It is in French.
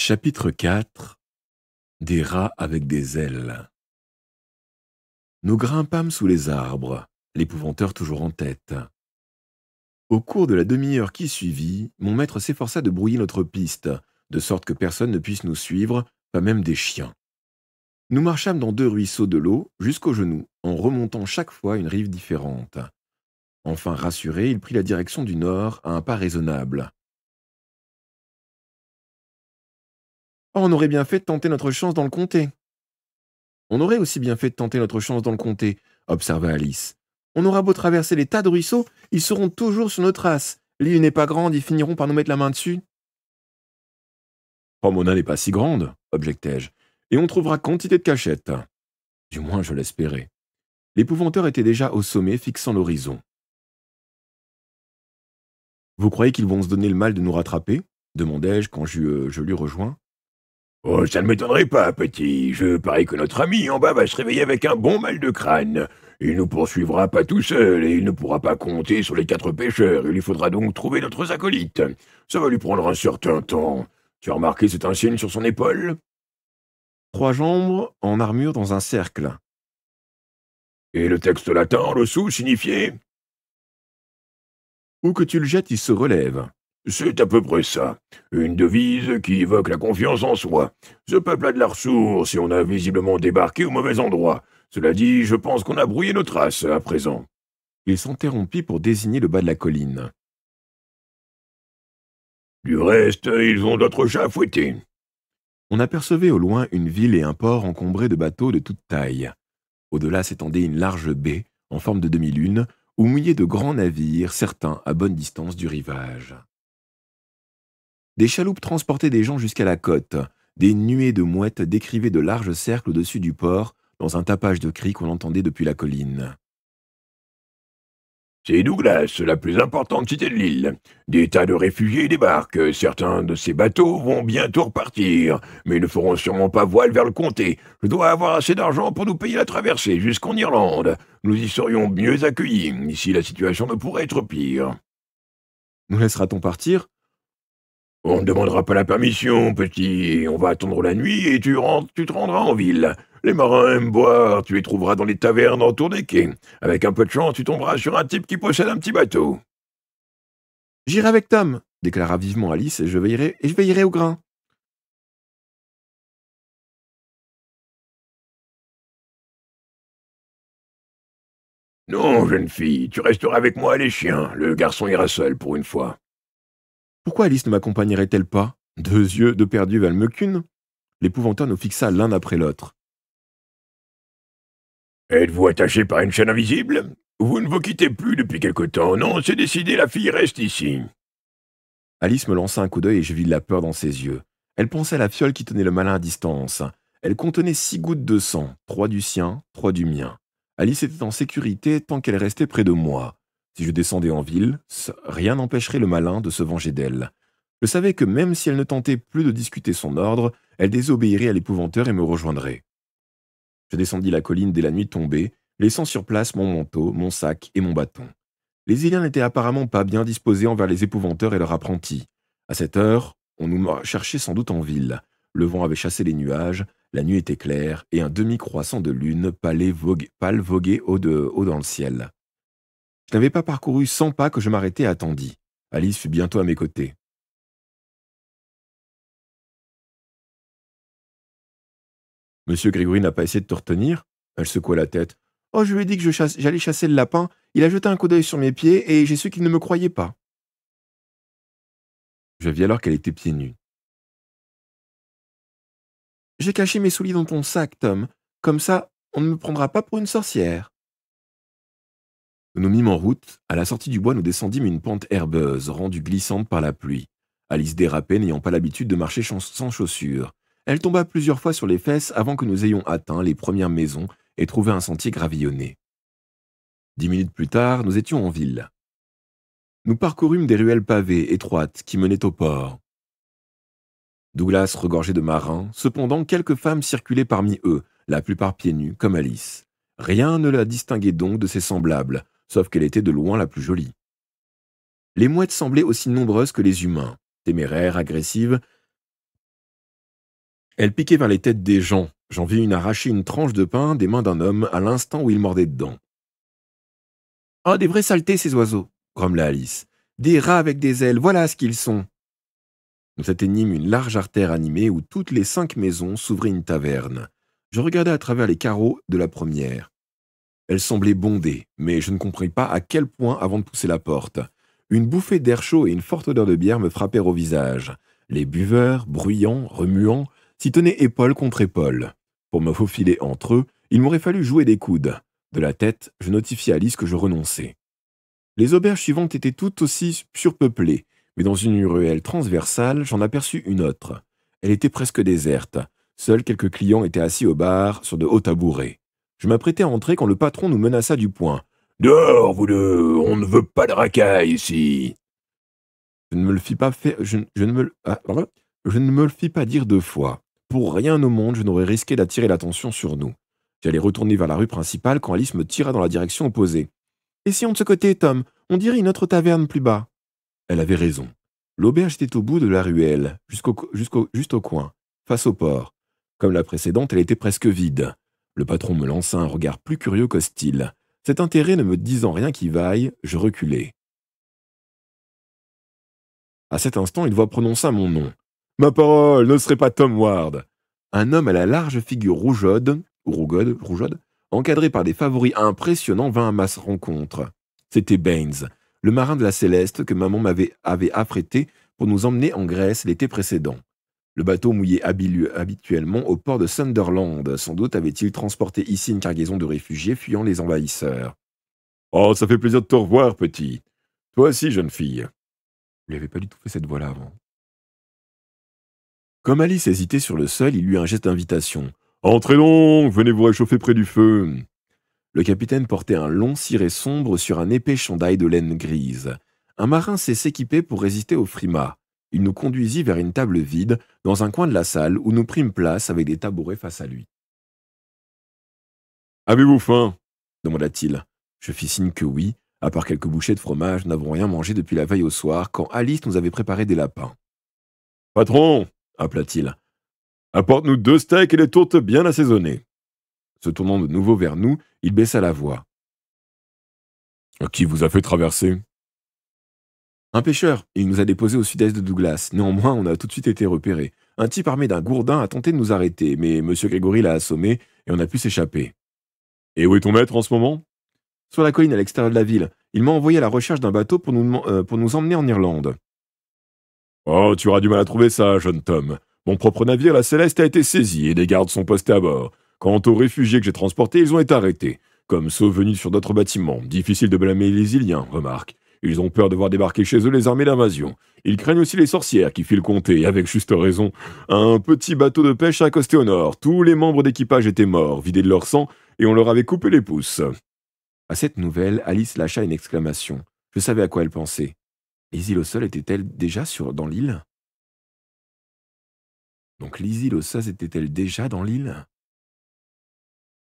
Chapitre 4. Des rats avec des ailes. Nous grimpâmes sous les arbres, l'épouvanteur toujours en tête. Au cours de la demi-heure qui suivit, mon maître s'efforça de brouiller notre piste, de sorte que personne ne puisse nous suivre, pas même des chiens. Nous marchâmes dans 2 ruisseaux de l'eau jusqu'aux genoux, en remontant chaque fois une rive différente. Enfin rassuré, il prit la direction du nord à un pas raisonnable. « On aurait bien fait de tenter notre chance dans le comté. » « On aurait aussi bien fait de tenter notre chance dans le comté, » observa Alice. « On aura beau traverser les tas de ruisseaux, ils seront toujours sur nos traces. L'île n'est pas grande, ils finiront par nous mettre la main dessus. » « Pomona n'est pas si grande, » objectai-je, « et on trouvera quantité de cachettes. » Du moins, je l'espérais. L'épouvanteur était déjà au sommet, fixant l'horizon. « Vous croyez qu'ils vont se donner le mal de nous rattraper ?» demandai-je quand je l'eus rejoint. « Oh, ça ne m'étonnerait pas, petit. Je parie que notre ami en bas va se réveiller avec un bon mal de crâne. Il nous poursuivra pas tout seul et il ne pourra pas compter sur les 4 pêcheurs. Il lui faudra donc trouver d'autres acolytes. Ça va lui prendre un certain temps. Tu as remarqué cet insigne sur son épaule ? » 3 jambes en armure dans un cercle. « Et le texte latin en dessous signifiait ? » ?»« Où que tu le jettes, il se relève. » »« C'est à peu près ça. Une devise qui évoque la confiance en soi. Ce peuple a de la ressource et on a visiblement débarqué au mauvais endroit. Cela dit, je pense qu'on a brouillé nos traces à présent. » Il s'interrompit pour désigner le bas de la colline. « Du reste, ils ont d'autres chats à fouetter. » On apercevait au loin une ville et un port encombrés de bateaux de toute taille. Au-delà s'étendait une large baie, en forme de demi-lune, où mouillaient de grands navires, certains à bonne distance du rivage. Des chaloupes transportaient des gens jusqu'à la côte. Des nuées de mouettes décrivaient de larges cercles au-dessus du port, dans un tapage de cris qu'on entendait depuis la colline. « C'est Douglas, la plus importante cité de l'île. Des tas de réfugiés débarquent. Certains de ces bateaux vont bientôt repartir, mais ils ne feront sûrement pas voile vers le comté. Je dois avoir assez d'argent pour nous payer la traversée jusqu'en Irlande. Nous y serions mieux accueillis. Ici, la situation ne pourrait être pire. » »« Nous laissera-t-on partir ? » ?»« On ne demandera pas la permission, petit. On va attendre la nuit et tu te rendras en ville. Les marins aiment boire, tu les trouveras dans les tavernes autour des quais. Avec un peu de chance, tu tomberas sur un type qui possède un petit bateau. »« J'irai avec Tom, » déclara vivement Alice, et je veillerai au grain. « Non, jeune fille, tu resteras avec moi et les chiens. Le garçon ira seul pour une fois. » Pourquoi Alice ne m'accompagnerait-elle pas ? 2 yeux, 2 perdus valent mieux qu'une. L'épouvanteur nous fixa l'un après l'autre. « Êtes-vous attaché par une chaîne invisible ? Vous ne vous quittez plus depuis quelque temps. Non, c'est décidé, la fille reste ici. » Alice me lança un coup d'œil et je vis la peur dans ses yeux. Elle pensait à la fiole qui tenait le malin à distance. Elle contenait 6 gouttes de sang, 3 du sien, 3 du mien. Alice était en sécurité tant qu'elle restait près de moi. Si je descendais en ville, rien n'empêcherait le malin de se venger d'elle. Je savais que même si elle ne tentait plus de discuter son ordre, elle désobéirait à l'épouvanteur et me rejoindrait. Je descendis la colline dès la nuit tombée, laissant sur place mon manteau, mon sac et mon bâton. Les îliens n'étaient apparemment pas bien disposés envers les épouvanteurs et leurs apprentis. À cette heure, on nous cherchait sans doute en ville. Le vent avait chassé les nuages, la nuit était claire et un demi-croissant de lune pâle voguait haut dans le ciel. Je n'avais pas parcouru 100 pas que je m'arrêtai et attendis. Alice fut bientôt à mes côtés. « Monsieur Grégory n'a pas essayé de te retenir ?» Elle secoua la tête. « Oh, je lui ai dit que j'allais chasser le lapin. Il a jeté un coup d'œil sur mes pieds et j'ai su qu'il ne me croyait pas. » Je vis alors qu'elle était pieds nus. « J'ai caché mes souliers dans ton sac, Tom. Comme ça, on ne me prendra pas pour une sorcière. » Nous nous mîmes en route. À la sortie du bois, nous descendîmes une pente herbeuse, rendue glissante par la pluie. Alice dérapait, n'ayant pas l'habitude de marcher sans chaussures. Elle tomba plusieurs fois sur les fesses avant que nous ayons atteint les premières maisons et trouvé un sentier gravillonné. 10 minutes plus tard, nous étions en ville. Nous parcourûmes des ruelles pavées, étroites, qui menaient au port. Douglas regorgeait de marins, cependant quelques femmes circulaient parmi eux, la plupart pieds nus, comme Alice. Rien ne la distinguait donc de ses semblables, sauf qu'elle était de loin la plus jolie. Les mouettes semblaient aussi nombreuses que les humains, téméraires, agressives, Elle piquait vers les têtes des gens. J'en vis une arracher une tranche de pain des mains d'un homme à l'instant où il mordait dedans. Oh, des vraies saletés, ces oiseaux, grommela Alice. Des rats avec des ailes, voilà ce qu'ils sont. Nous atteignîmes une large artère animée où toutes les 5 maisons s'ouvrait une taverne. Je regardais à travers les carreaux de la première. Elle semblait bondée, mais je ne compris pas à quel point avant de pousser la porte. Une bouffée d'air chaud et une forte odeur de bière me frappèrent au visage. Les buveurs, bruyants, remuants, s'y tenaient épaule contre épaule. Pour me faufiler entre eux, il m'aurait fallu jouer des coudes. De la tête, je notifiai à Alice que je renonçais. Les auberges suivantes étaient toutes aussi surpeuplées, mais dans une ruelle transversale, j'en aperçus une autre. Elle était presque déserte. Seuls quelques clients étaient assis au bar sur de hauts tabourets. Je m'apprêtais à entrer quand le patron nous menaça du poing. Dehors, vous deux, on ne veut pas de racailles ici. Je ne me le fis pas faire, je ne me le fis pas dire 2 fois. Pour rien au monde, je n'aurais risqué d'attirer l'attention sur nous. J'allais retourner vers la rue principale quand Alice me tira dans la direction opposée. Essayons de ce côté, Tom. On dirait une autre taverne plus bas. Elle avait raison. L'auberge était au bout de la ruelle, juste au coin, face au port. Comme la précédente, elle était presque vide. Le patron me lança un regard plus curieux qu'hostile. Cet intérêt ne me disant rien qui vaille, je reculai. À cet instant, une voix prononça mon nom. Ma parole, ne serait pas Tom Ward. Un homme à la large figure rougeaude, encadré par des favoris impressionnants, vint à ma rencontre. C'était Baines, le marin de la Céleste que maman avait affrété pour nous emmener en Grèce l'été précédent. Le bateau mouillait habituellement au port de Sunderland. Sans doute avait-il transporté ici une cargaison de réfugiés fuyant les envahisseurs. Oh, ça fait plaisir de te revoir, petit. Toi aussi, jeune fille. Je lui avais pas du tout fait cette voix-là avant. Comme Alice hésitait sur le sol, il lui eut un geste d'invitation. Entrez donc, venez vous réchauffer près du feu. Le capitaine portait un long ciré sombre sur un épais chandail de laine grise. Un marin sait s'équiper pour résister au frima. Il nous conduisit vers une table vide, dans un coin de la salle, où nous prîmes place avec des tabourets face à lui. Avez-vous faim demanda-t-il. Je fis signe que oui. À part quelques bouchées de fromage, nous n'avons rien mangé depuis la veille au soir, quand Alice nous avait préparé des lapins. Patron, appela-t-il, apporte-nous 2 steaks et des tourtes bien assaisonnées. Se tournant de nouveau vers nous, il baissa la voix. Qui vous a fait traverser? Un pêcheur. Il nous a déposés au sud-est de Douglas. Néanmoins, on a tout de suite été repérés. Un type armé d'un gourdin a tenté de nous arrêter, mais M. Grégory l'a assommé et on a pu s'échapper. Et où est ton maître en ce moment? Sur la colline à l'extérieur de la ville. Il m'a envoyé à la recherche d'un bateau pour nous emmener en Irlande. Oh, tu auras du mal à trouver ça, jeune Tom. Mon propre navire, la Céleste, a été saisi et des gardes sont postés à bord. Quant aux réfugiés que j'ai transportés, ils ont été arrêtés. Comme ceux venus sur d'autres bâtiments. Difficile de blâmer les Iliens, remarque. Ils ont peur de voir débarquer chez eux les armées d'invasion. Ils craignent aussi les sorcières qui filent le comté, et avec juste raison. Un petit bateau de pêche a accosté au nord. Tous les membres d'équipage étaient morts, vidés de leur sang, et on leur avait coupé les pouces. À cette nouvelle, Alice lâcha une exclamation. Je savais à quoi elle pensait. Les îles au sol étaient-elles déjà dans l'île? Donc les îles aux Saz étaient-elles déjà dans l'île?